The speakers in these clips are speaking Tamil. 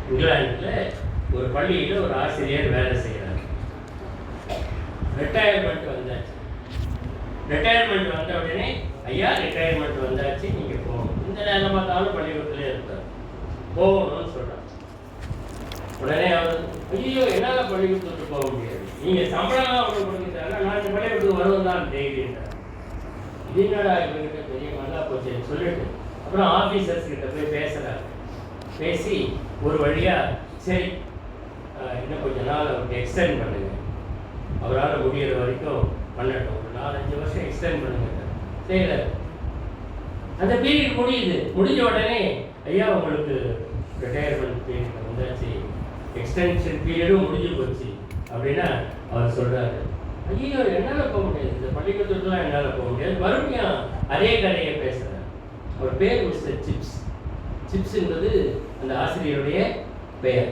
இங்கிலாந்தில் ஒரு பள்ளியில் ஒரு ஆசிரியர் வேலை செய்கிறார். ரிட்டையர்மெண்ட் வந்தாச்சு. ரிட்டையர்மெண்ட் வந்த உடனே, ஐயா ரிட்டையர்மெண்ட் வந்தாச்சு, நீங்கள் போகணும். இந்த நேரம் பார்த்தாலும் பள்ளிக்கூடத்துலேயே இருந்தார். போகணும்னு சொல்கிறார். உடனே அவர், ஐயோ என்னால் பள்ளிக்கூடத்துக்கு போக முடியாது, நீங்கள் சம்பளம்லாம் அவங்க கொடுக்குறாங்க, நான் இந்த பள்ளிக்கூடத்துக்கு வருவது தான் டெய்லின்றார். இது என்னடா இவங்ககிட்ட பெரிய நல்லா போச்சுன்னு சொல்லிட்டு அப்புறம் ஆஃபீஸர்ஸ் கிட்ட போய் பேசுகிறாங்க. பேசி ஒரு வழியாக சரி இன்னும் கொஞ்ச நாள் அவருக்கு எக்ஸ்டெண்ட் பண்ணுங்க, அவரால் முடிகிற வரைக்கும் பண்ணட்டும், ஒரு 4-5 வருஷம் எக்ஸ்டெண்ட் பண்ணுங்க. செய்யல. அந்த பீரியட் முடிஞ்ச உடனே ஐயா உங்களுக்கு ரிட்டையர்மெண்ட் பீரியட் வந்தாச்சு, எக்ஸ்டென்ஷன் பீரியடும் முடிஞ்சு போச்சு அப்படின்னா அவர் சொல்கிறாரு, ஐயோ என்னால் போக முடியாது, இந்த பள்ளிக்கூடத்துக்குலாம் என்னால் போக முடியாது. மறுபடியும் அதே கதையை பேசுகிறார். அவர் பேர் மிஸ்டர் சிப்ஸ். சிப்ஸ் என்பது அந்த ஆசிரியருடைய பெயர்.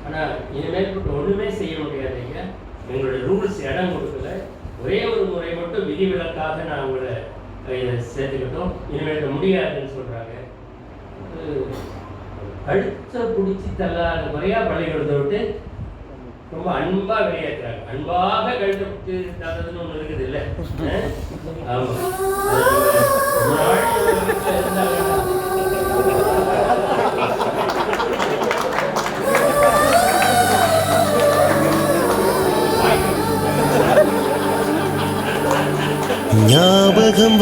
ஆனால் இனிமேல் ஒன்றுமே செய்ய முடியாது ஐயா, எங்களுடைய ரூல்ஸ் இடம் கொடுக்கல, ஒரே ஒரு முறை மட்டும் விதிவிலக்காக நான் உங்களை இதை சேர்த்துக்கிட்டோம், இனிமேல் முடியாதுன்னு சொல்கிறாங்க. கழுத்தை பிடிச்சி தள்ளாத முறையாக பள்ளிக்கூடத்தை விட்டு ரொம்ப அன்பாக வெளியேற்றுறாங்க. அன்பாக கழுத்தை பிடிச்சி தள்ளுறதுன்னு ஒன்று இருக்குது இல்லை? ஆமாம். ஞாபகம்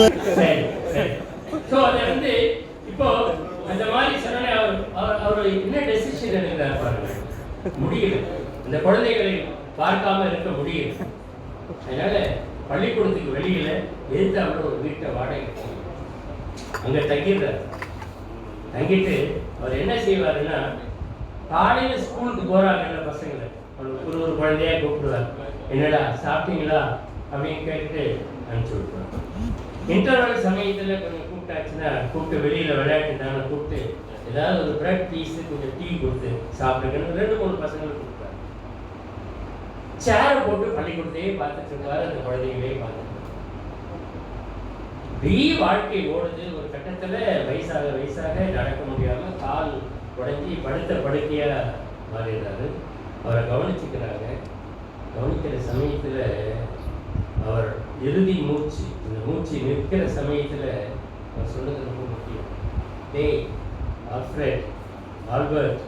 இப்போ அந்த மாதிரி சொன்ன அவர் என்ன டெசிஷன் எடுக்கிறார் பாருங்க. முடியல, இந்த குழந்தைகளை பார்க்காம இருக்க முடியல. அதனால பள்ளிக்கூடத்துக்கு வெளியில எதிர்த்து அவர் ஒரு வீட்டை வாடகை அங்க தங்கிடுறார். தங்கிட்டு அவர் என்ன செய்வாருன்னா, காலையில ஸ்கூலுக்கு போறாங்கல்ல பசங்களை ஒரு குழந்தையா கூப்பிடுவார், என்னடா சாப்பிட்டீங்களா அப்படின்னு கேட்டுட்டு அனுப்பிச்சு விட்டுருவாங்க. இன்டர்வல் சமயத்தில் கொஞ்சம் கூப்பிட்டாச்சுன்னா கூப்பிட்டு வெளியில் விளையாட்டுட்டாங்க, கூப்பிட்டு ஏதாவது ஒரு பிரெட் பீஸு கொஞ்சம் டீ கொடுத்து சாப்பிடுங்கன்னு 2-3 பசங்களுக்கு கொடுப்பாரு. சேரை போட்டு பள்ளிக்கூடத்தையே பார்த்துட்டு இருக்காரு, அந்த குழந்தைகளே பார்த்துட்டு வாழ்க்கை ஓடுது. ஒரு கட்டத்தில் வயசாக நடக்க முடியாமல் கால் உடஞ்சி படுக்கையாக மாறிடுறாரு. அவரை கவனிச்சுக்கிறாங்க. கவனிக்கிற சமயத்தில் அவர் இறுதி மூச்சு, இந்த மூச்சு நிற்கிற சமயத்தில் அவர் சொன்னது ரொம்ப முக்கியம். டேய் ஆல்ஃப்ரெட், ஆல்பர்ட்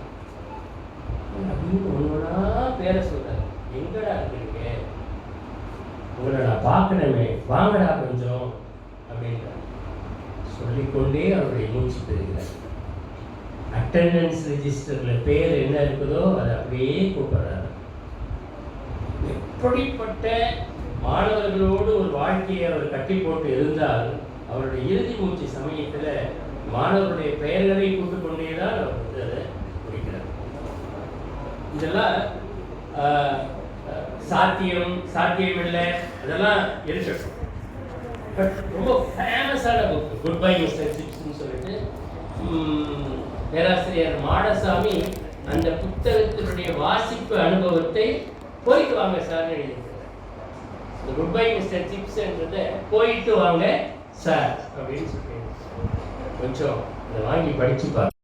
அப்படின்னு ஒன்றா பேரை சொல்றாரு. எங்கடா இருக்கீங்க, உங்களை நான் பார்க்கணுமே, வாங்கடா கொஞ்சம் அப்படின்றார். சொல்லிக்கொண்டே அவருடைய மூச்சு பெறுகிறார். அட்டெண்டன்ஸ் ரெஜிஸ்டரில் பேர் என்ன இருக்குதோ அதை அப்படியே கூப்பிடுறாரு. எப்படிப்பட்ட மாணவர்களோடு ஒரு வாழ்க்கையை அவர் கட்டி போட்டு இருந்தால் அவருடைய இறுதி மூச்சு சமயத்தில் மாணவருடைய பெயர்களை கூப்பிட்டு கொண்டே தான் அவர் அதை முடிக்கிறார். இதெல்லாம் சாத்தியம் இல்லை, அதெல்லாம் இருக்கட்டும். பட் ரொம்ப ஃபேமஸான புக் குட் பை மிஸ்டர் சிப்ஸ்ன்னு சொல்லிட்டு பேராசிரியர் மாடசாமி அந்த புத்தகத்தினுடைய வாசிப்பு அனுபவத்தை போயிட்டு வாங்க சார் எழுதியிருக்கிறார். இந்த குட் பை மிஸ்டர் சிப்ஸ்ன்றதை போயிட்டு வாங்க சார் அப்படின்னு சொல்லி கொஞ்சம் அதை வாங்கி படிச்சு பாருங்க.